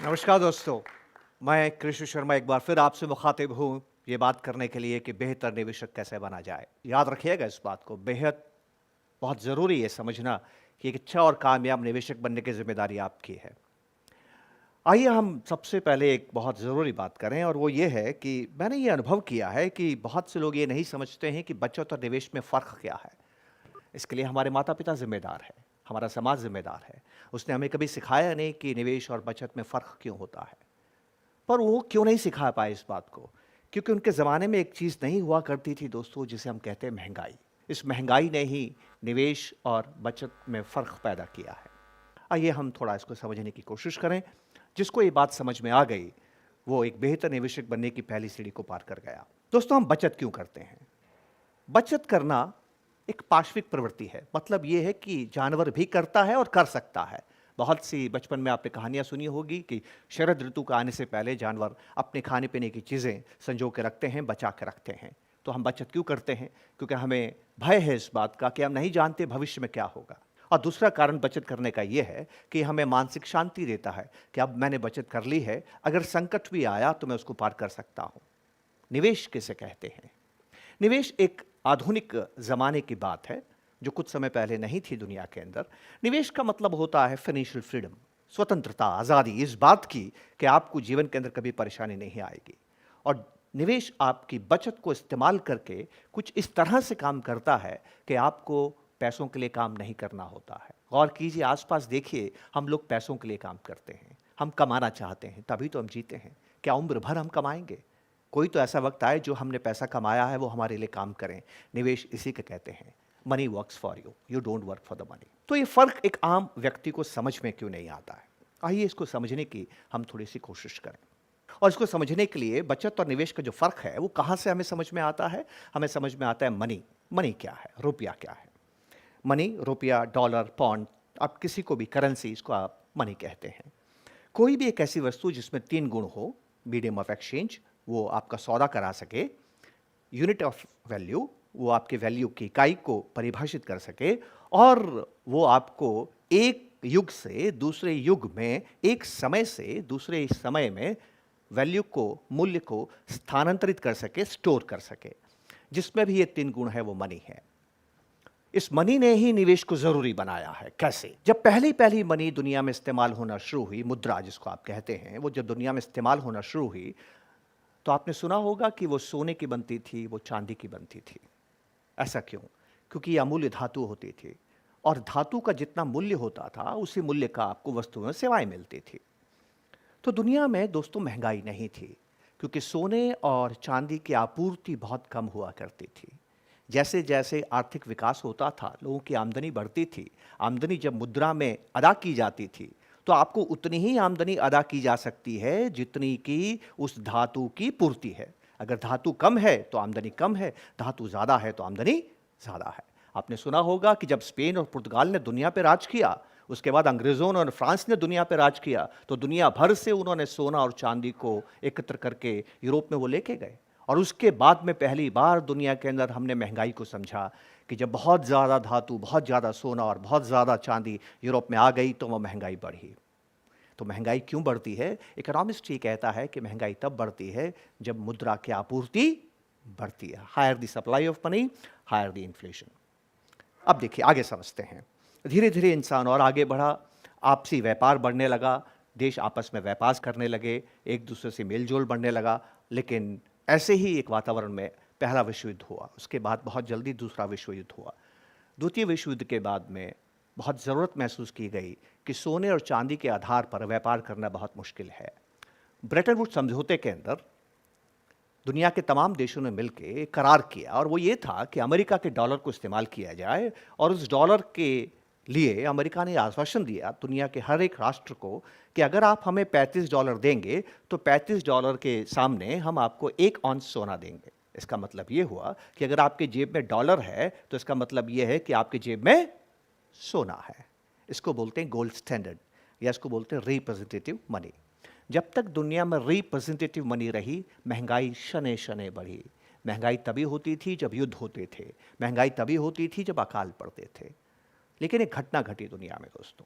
नमस्कार दोस्तों, मैं कृष्ण शर्मा एक बार फिर आपसे मुखातिब हूँ ये बात करने के लिए कि बेहतर निवेशक कैसे बना जाए। याद रखिएगा इस बात को, बेहद बहुत ज़रूरी है समझना कि एक अच्छा और कामयाब निवेशक बनने की ज़िम्मेदारी आपकी है। आइए हम सबसे पहले एक बहुत ज़रूरी बात करें और वो ये है कि मैंने ये अनुभव किया है कि बहुत से लोग ये नहीं समझते हैं कि बचत और निवेश में फ़र्क क्या है। इसके लिए हमारे माता-पिता ज़िम्मेदार है, हमारा समाज ज़िम्मेदार है। उसने हमें कभी सिखाया नहीं कि निवेश और बचत में फ़र्क क्यों होता है। पर वो क्यों नहीं सिखा पाए इस बात को? क्योंकि उनके ज़माने में एक चीज़ नहीं हुआ करती थी दोस्तों जिसे हम कहते हैं महँगाई। इस महँगाई ने ही निवेश और बचत में फ़र्क पैदा किया है। आइए हम थोड़ा इसको समझने की कोशिश करें। जिसको ये बात समझ में आ गई, वो एक बेहतर निवेशक बनने की पहली सीढ़ी को पार कर गया। दोस्तों हम बचत क्यों करते हैं? बचत करना एक पाश्विक प्रवृत्ति है। मतलब ये है कि जानवर भी करता है और कर सकता है। बहुत सी बचपन में आपने कहानियाँ सुनी होगी कि शरद ऋतु का आने से पहले जानवर अपने खाने-पीने की चीज़ें संजो के रखते हैं, बचा के रखते हैं। तो हम बचत क्यों करते हैं? क्योंकि हमें भय है इस बात का कि हम नहीं जानते भविष्य में क्या होगा। और दूसरा कारण बचत करने का ये है कि हमें मानसिक शांति देता है कि अब मैंने बचत कर ली है, अगर संकट भी आया तो मैं उसको पार कर सकता हूँ। निवेश किसे कहते हैं? निवेश एक आधुनिक ज़माने की बात है, जो कुछ समय पहले नहीं थी दुनिया के अंदर। निवेश का मतलब होता है फ़ाइनेंशियल फ्रीडम, स्वतंत्रता, आज़ादी इस बात की कि आपको जीवन के अंदर कभी परेशानी नहीं आएगी। और निवेश आपकी बचत को इस्तेमाल करके कुछ इस तरह से काम करता है कि आपको पैसों के लिए काम नहीं करना होता है। गौर कीजिए, आस-पास देखिए, हम लोग पैसों के लिए काम करते हैं। हम कमाना चाहते हैं, तभी तो हम जीते हैं। क्या उम्र भर हम कमाएँगे? कोई तो ऐसा वक्त आए जो हमने पैसा कमाया है वो हमारे लिए काम करें। निवेश इसी को कहते हैं। Money works for you, you don't work for the money. तो ये फर्क एक आम व्यक्ति को समझ में क्यों नहीं आता है? आइए इसको समझने की हम थोड़ी सी कोशिश करें। और इसको समझने के लिए बचत और निवेश का जो फर्क है वो कहाँ से हमें समझ में आता है? हमें समझ में आता है मनी। मनी क्या है? रुपया क्या है? मनी, रुपया, डॉलर, पौंड, आप किसी को भी करेंसी इसको आप मनी कहते हैं। कोई भी एक ऐसी वस्तु जिसमें 3 गुण हो, मीडियम ऑफ एक्सचेंज, वो आपका सौदा करा सके, यूनिट ऑफ वैल्यू, वो आपके वैल्यू की इकाई को परिभाषित कर सके और वो आपको एक युग से दूसरे युग में, एक समय से दूसरे समय में वैल्यू को, मूल्य को स्थानांतरित कर सके, स्टोर कर सके। जिसमें भी ये 3 गुण है वो मनी है। इस मनी ने ही निवेश को ज़रूरी बनाया है। कैसे? जब पहली-पहली मनी दुनिया में इस्तेमाल होना शुरू हुई, मुद्रा जिसको आप कहते हैं, वो जब दुनिया में इस्तेमाल होना शुरू हुई, तो आपने सुना होगा कि वो सोने की बनती थी, वो चांदी की बनती थी। ऐसा क्यों? क्योंकि ये अमूल्य धातु होती थी और धातु का जितना मूल्य होता था, उसी मूल्य का आपको वस्तुएँ और सेवाएँ मिलती थी। तो दुनिया में दोस्तों महँगाई नहीं थी, क्योंकि सोने और चांदी की आपूर्ति बहुत कम हुआ करती थी। जैसे-जैसे आर्थिक विकास होता था, लोगों की आमदनी बढ़ती थी। आमदनी जब मुद्रा में अदा की जाती थी, तो आपको उतनी ही आमदनी अदा की जा सकती है, जितनी कि उस धातु की पूर्ति है। अगर धातु कम है, तो आमदनी कम है, धातु ज़्यादा है, तो आमदनी ज़्यादा है। आपने सुना होगा कि जब स्पेन और पुर्तगाल ने दुनिया पे राज किया, उसके बाद अंग्रेज़ों ने और फ्रांस ने दुनिया पे राज किया, तो दुनिया भर से उन्होंने सोना और चांदी को एकत्र करके यूरोप में वो लेके गए। और उसके बाद में पहली बार दुनिया के अंदर हमने महँगाई को समझा कि जब बहुत ज़्यादा धातु, बहुत ज़्यादा सोना और बहुत ज़्यादा चांदी यूरोप में आ गई, तो वो महँगाई बढ़ी। तो महँगाई क्यों बढ़ती है? इकोनॉमिस्ट ये कहता है कि महँगाई तब बढ़ती है जब मुद्रा की आपूर्ति बढ़ती है। Higher the supply of money, higher the inflation. अब देखिए आगे समझते हैं। धीरे-धीरे इंसान और आगे बढ़ा, आपसी व्यापार बढ़ने लगा, देश आपस में व्यापार करने लगे, एक-दूसरे से मेल-जोल बढ़ने लगा। लेकिन ऐसे ही एक वातावरण में पहला विश्व युद्ध हुआ, उसके बाद बहुत जल्दी दूसरा विश्व युद्ध हुआ। द्वितीय विश्व युद्ध के बाद में बहुत ज़रूरत महसूस की गई कि सोने और चांदी के आधार पर व्यापार करना बहुत मुश्किल है। ब्रेटन वुड्स समझौते के अंदर दुनिया के तमाम देशों ने मिलके एक करार किया और वो ये था कि अमेरिका के डॉलर को इस्तेमाल किया जाए और उस डॉलर के लिए अमेरिका ने आश्वासन दिया दुनिया के हर एक राष्ट्र को कि अगर आप हमें $35 देंगे तो $35 के सामने हम आपको 1 औंस सोना देंगे। इसका मतलब ये हुआ कि अगर आपके जेब में डॉलर है तो इसका मतलब ये है कि आपके जेब में सोना है। इसको बोलते हैं गोल्ड स्टैंडर्ड या इसको बोलते हैं रिप्रेजेंटेटिव मनी। जब तक दुनिया में रिप्रेजेंटेटिव मनी रही, महंगाई शने-शने बढ़ी। महंगाई तभी होती थी जब युद्ध होते थे, महंगाई तभी होती थी जब अकाल पड़ते थे। लेकिन एक घटना घटी दुनिया में दोस्तों।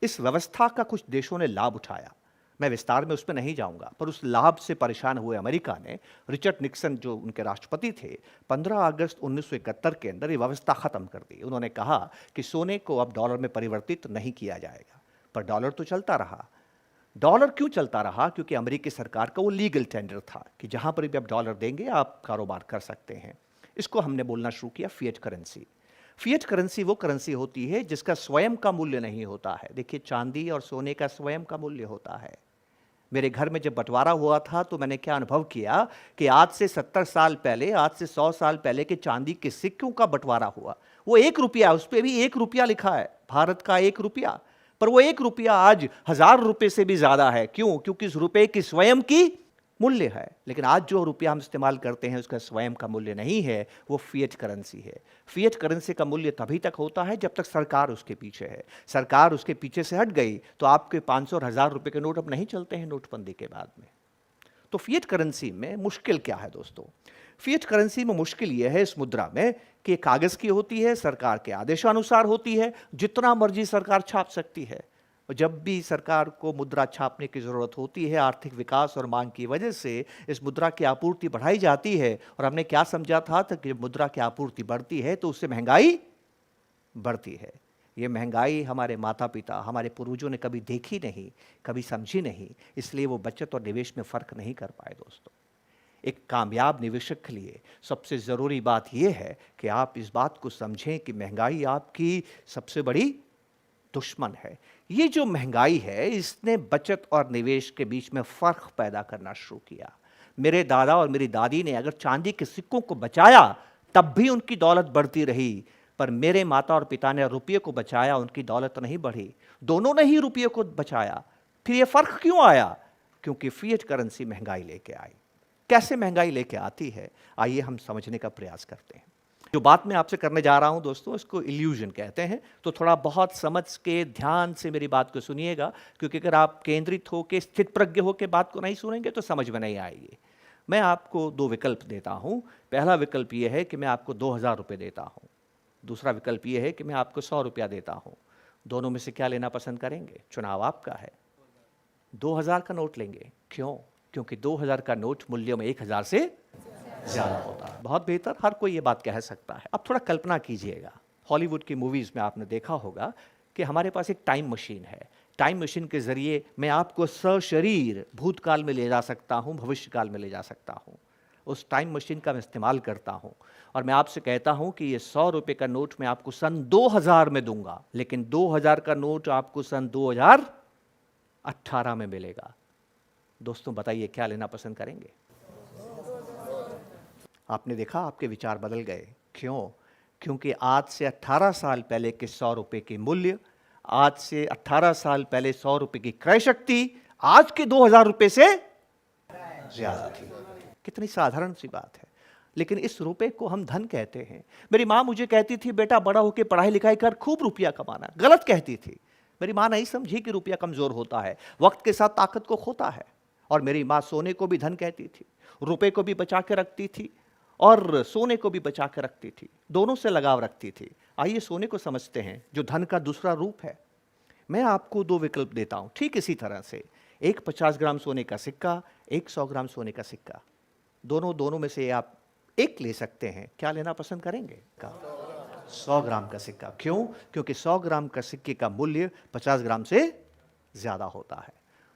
इस व्यवस्था का कुछ देशों ने लाभ उठाया, मैं विस्तार में उस पर नहीं जाऊंगा, पर उस लाभ से परेशान हुए अमेरिका ने, रिचर्ड निक्सन जो उनके राष्ट्रपति थे, 15 अगस्त 1971 के अंदर ये व्यवस्था खत्म कर दी। उन्होंने कहा कि सोने को अब डॉलर में परिवर्तित नहीं किया जाएगा, पर डॉलर तो चलता रहा। डॉलर क्यों चलता रहा? क्योंकि अमेरिकी सरकार का वो लीगल टेंडर था कि जहां पर भी आप डॉलर देंगे आप कारोबार कर सकते हैं। इसको हमने बोलना शुरू किया फिएट करेंसी। फिएट करेंसी वो करेंसी होती है जिसका स्वयं का मूल्य नहीं होता है। देखिए, चांदी और सोने का स्वयं का मूल्य होता है। मेरे घर में जब बंटवारा हुआ था तो मैंने क्या अनुभव किया कि आज से 70 साल पहले, आज से 100 साल पहले के चांदी के सिक्कों का बंटवारा हुआ, वो 1 रुपया, उस पर भी 1 रुपया लिखा है, भारत का 1 रुपया, पर वो 1 रुपया आज 1000 रुपये से भी ज्यादा है। क्यों? क्योंकि इस रुपये की स्वयं की मूल्य है। लेकिन आज जो रुपया हम इस्तेमाल करते हैं उसका स्वयं का मूल्य नहीं है, वो फिएट करेंसी है। फिएट करेंसी का मूल्य तभी तक होता है जब तक सरकार उसके पीछे है। सरकार उसके पीछे से हट गई तो आपके 500 और 1000 रुपये के नोट अब नहीं चलते हैं नोटबंदी के बाद में। तो फिएट करेंसी में मुश्किल क्या है दोस्तों? फिएट करेंसी में मुश्किल यह है इस मुद्रा में कि कागज की होती है, सरकार के आदेशानुसार होती है, जितना मर्जी सरकार छाप सकती है। और जब भी सरकार को मुद्रा छापने की ज़रूरत होती है, आर्थिक विकास और मांग की वजह से इस मुद्रा की आपूर्ति बढ़ाई जाती है। और हमने क्या समझा था कि मुद्रा की आपूर्ति बढ़ती है तो उससे महंगाई बढ़ती है। ये महंगाई हमारे माता पिता, हमारे पूर्वजों ने कभी देखी नहीं, कभी समझी नहीं, इसलिए वो बचत और निवेश में फ़र्क नहीं कर पाए दोस्तों। एक कामयाब निवेशक के लिए सबसे ज़रूरी बात यह है कि आप इस बात को समझें कि महंगाई आपकी सबसे बड़ी दुश्मन है। ये जो महंगाई है इसने बचत और निवेश के बीच में फ़र्क पैदा करना शुरू किया। मेरे दादा और मेरी दादी ने अगर चांदी के सिक्कों को बचाया तब भी उनकी दौलत बढ़ती रही, पर मेरे माता और पिता ने रुपये को बचाया, उनकी दौलत नहीं बढ़ी। दोनों ने ही रुपये को बचाया। फिर ये फ़र्क क्यों आया? क्योंकि फिएट करेंसी महंगाई लेके आई। कैसे महंगाई लेके आती है, आइए हम समझने का प्रयास करते हैं। जो बात मैं आपसे करने जा रहा हूं दोस्तों, इसको इल्यूजन कहते हैं। तो थोड़ा बहुत समझ के ध्यान से मेरी बात को सुनिएगा, क्योंकि अगर आप केंद्रित होकर, स्थित प्रज्ञ होकर बात को नहीं सुनेंगे तो समझ में नहीं आएगी। मैं आपको 2 विकल्प देता हूं। पहला विकल्प यह है कि मैं आपको 2000 रुपये देता हूं। दूसरा विकल्प यह है कि मैं आपको 100 रुपया देता हूं। दोनों में से क्या लेना पसंद करेंगे? चुनाव आपका है। 2000 का नोट लेंगे। क्यों? क्योंकि 2000 का नोट मूल्य में 1000 से ज़्यादा होता है। बहुत बेहतर, हर कोई ये बात कह सकता है। अब थोड़ा कल्पना कीजिएगा, हॉलीवुड की मूवीज़ में आपने देखा होगा कि हमारे पास एक टाइम मशीन है। टाइम मशीन के ज़रिए मैं आपको सशरीर भूतकाल में ले जा सकता हूँ, भविष्यकाल में ले जा सकता हूँ। उस टाइम मशीन का मैं इस्तेमाल करता हूँ और मैं आपसे कहता हूँ कि ये 100 रुपये का नोट मैं आपको सन 2000 में दूंगा, लेकिन 2000 का नोट आपको सन 2018 में मिलेगा। दोस्तों बताइए क्या लेना पसंद करेंगे? आपने देखा आपके विचार बदल गए। क्यों? क्योंकि आज से 18 साल पहले के 100 रुपये के मूल्य, आज से 18 साल पहले 100 रुपये की क्रय शक्ति आज के 2000 रुपये से ज्यादा थी। कितनी साधारण सी बात है, लेकिन इस रुपये को हम धन कहते हैं। मेरी माँ मुझे कहती थी, बेटा बड़ा होकर पढ़ाई लिखाई कर, खूब रुपया कमाना। गलत कहती थी। मेरी माँ नहीं समझी कि रुपया कमजोर होता है, वक्त के साथ ताकत को खोता है। और मेरी माँ सोने को भी धन कहती थी, रुपये को भी बचा के रखती थी और सोने को भी बचा के रखती थी। दोनों से लगाव रखती थी। आइए सोने को समझते हैं, जो धन का दूसरा रूप है। मैं आपको 2 विकल्प देता हूं, ठीक इसी तरह से। एक 50 ग्राम सोने का सिक्का, एक 100 ग्राम सोने का सिक्का। दोनों में से आप एक ले सकते हैं। क्या लेना पसंद करेंगे? 100 ग्राम का सिक्का। क्यों? क्योंकि 100 ग्राम का सिक्के का मूल्य 50 ग्राम से ज्यादा होता है।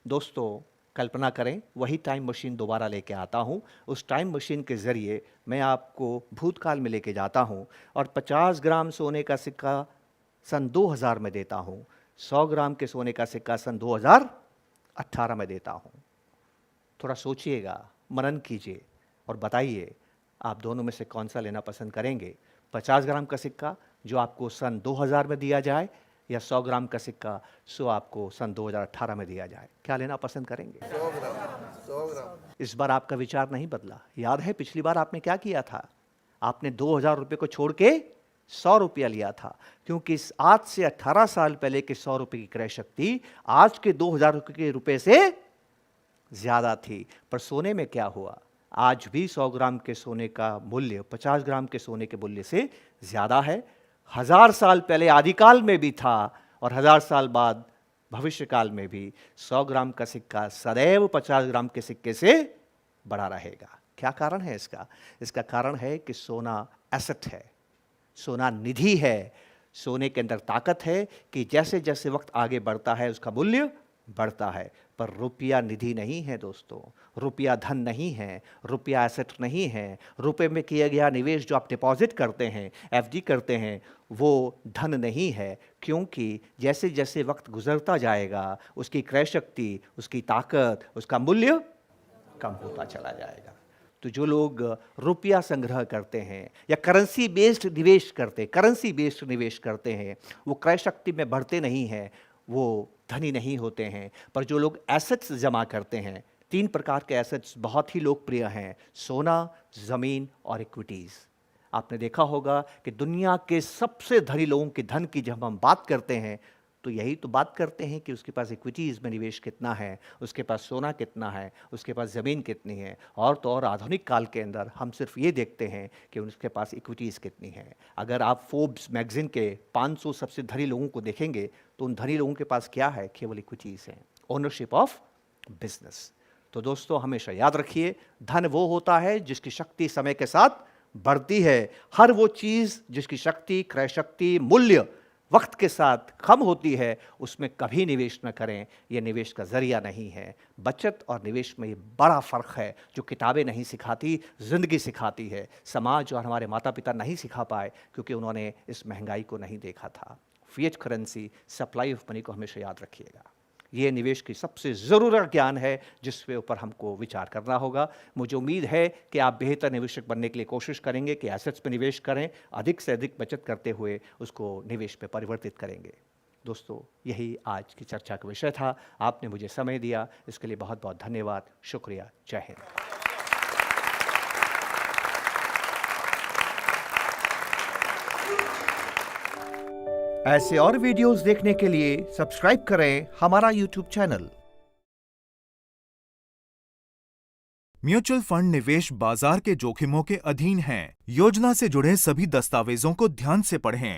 दोस्तों कल्पना करें, वही टाइम मशीन दोबारा लेके आता हूं। उस टाइम मशीन के जरिए मैं आपको भूतकाल में लेके जाता हूं और 50 ग्राम सोने का सिक्का सन 2000 में देता हूं, 100 ग्राम के सोने का सिक्का सन 2018 में देता हूं। थोड़ा सोचिएगा, मनन कीजिए और बताइए आप दोनों में से कौन सा लेना पसंद करेंगे? 50 ग्राम का सिक्का जो आपको सन 2000 में दिया जाए, या 100 ग्राम का सिक्का सो आपको सन 2018 में दिया जाए? क्या लेना पसंद करेंगे? 100 ग्राम। इस बार आपका विचार नहीं बदला। याद है पिछली बार आपने क्या किया था? आपने 2000 रुपये को छोड़ के 100 रुपया लिया था, क्योंकि इस आज से 18 साल पहले के 100 रुपये की क्रय शक्ति आज के 2000 के रुपये से ज्यादा थी। पर सोने में क्या हुआ? आज भी 100 ग्राम के सोने का मूल्य 50 ग्राम के सोने के मूल्य से ज्यादा है। 1000 साल पहले आदिकाल में भी था और 1000 साल बाद भविष्य काल में भी 100 ग्राम का सिक्का सदैव 50 ग्राम के सिक्के से बड़ा रहेगा। क्या कारण है इसका? इसका कारण है कि सोना एसेट है, सोना निधि है, सोने के अंदर ताकत है कि जैसे जैसे वक्त आगे बढ़ता है उसका मूल्य बढ़ता है। पर रुपया निधि नहीं है दोस्तों, रुपया धन नहीं है, रुपया एसेट नहीं है। रुपये में किया गया निवेश जो आप डिपॉजिट करते हैं, एफडी करते हैं, वो धन नहीं है, क्योंकि जैसे जैसे वक्त गुजरता जाएगा उसकी क्रय शक्ति, उसकी ताकत, उसका मूल्य कम होता चला जाएगा। तो जो लोग रुपया संग्रह करते हैं या करेंसी बेस्ड निवेश करते हैं, वो क्रय शक्ति में बढ़ते नहीं हैं, वो धनी नहीं होते हैं। पर जो लोग एसेट्स जमा करते हैं, 3 प्रकार के एसेट्स बहुत ही लोकप्रिय हैं, सोना, ज़मीन और इक्विटीज़। आपने देखा होगा कि दुनिया के सबसे धनी लोगों के धन की जब हम बात करते हैं तो यही तो बात करते हैं कि उसके पास इक्विटीज़ में निवेश कितना है, उसके पास सोना कितना है, उसके पास ज़मीन कितनी है। और तो और आधुनिक काल के अंदर हम सिर्फ ये देखते हैं कि उसके पास इक्विटीज़ कितनी है। अगर आप फोर्ब्स मैगज़ीन के 500 सबसे धनी लोगों को देखेंगे तो उन धनी लोगों के पास क्या है? केवल इक्विटीज़ हैं, ओनरशिप ऑफ बिजनेस। तो दोस्तों हमेशा याद रखिए, धन वो होता है जिसकी शक्ति समय के साथ बढ़ती है। हर वो चीज़ जिसकी शक्ति, क्रय शक्ति, मूल्य वक्त के साथ कम होती है, उसमें कभी निवेश न करें। यह निवेश का जरिया नहीं है। बचत और निवेश में ये बड़ा फ़र्क है, जो किताबें नहीं सिखाती, ज़िंदगी सिखाती है। समाज और हमारे माता पिता नहीं सिखा पाए क्योंकि उन्होंने इस महंगाई को नहीं देखा था। Fiat currency, supply of money को हमेशा याद रखिएगा। ये निवेश की सबसे ज़रूरत ज्ञान है जिसके ऊपर हमको विचार करना होगा। मुझे उम्मीद है कि आप बेहतर निवेशक बनने के लिए कोशिश करेंगे कि एसेट्स में निवेश करें, अधिक से अधिक बचत करते हुए उसको निवेश में परिवर्तित करेंगे। दोस्तों यही आज की चर्चा का विषय था। आपने मुझे समय दिया, इसके लिए बहुत बहुत धन्यवाद। शुक्रिया। जय हिंद। ऐसे और वीडियोस देखने के लिए सब्सक्राइब करें हमारा यूट्यूब चैनल। म्यूचुअल फंड निवेश बाजार के जोखिमों के अधीन हैं। योजना से जुड़े सभी दस्तावेजों को ध्यान से पढ़ें।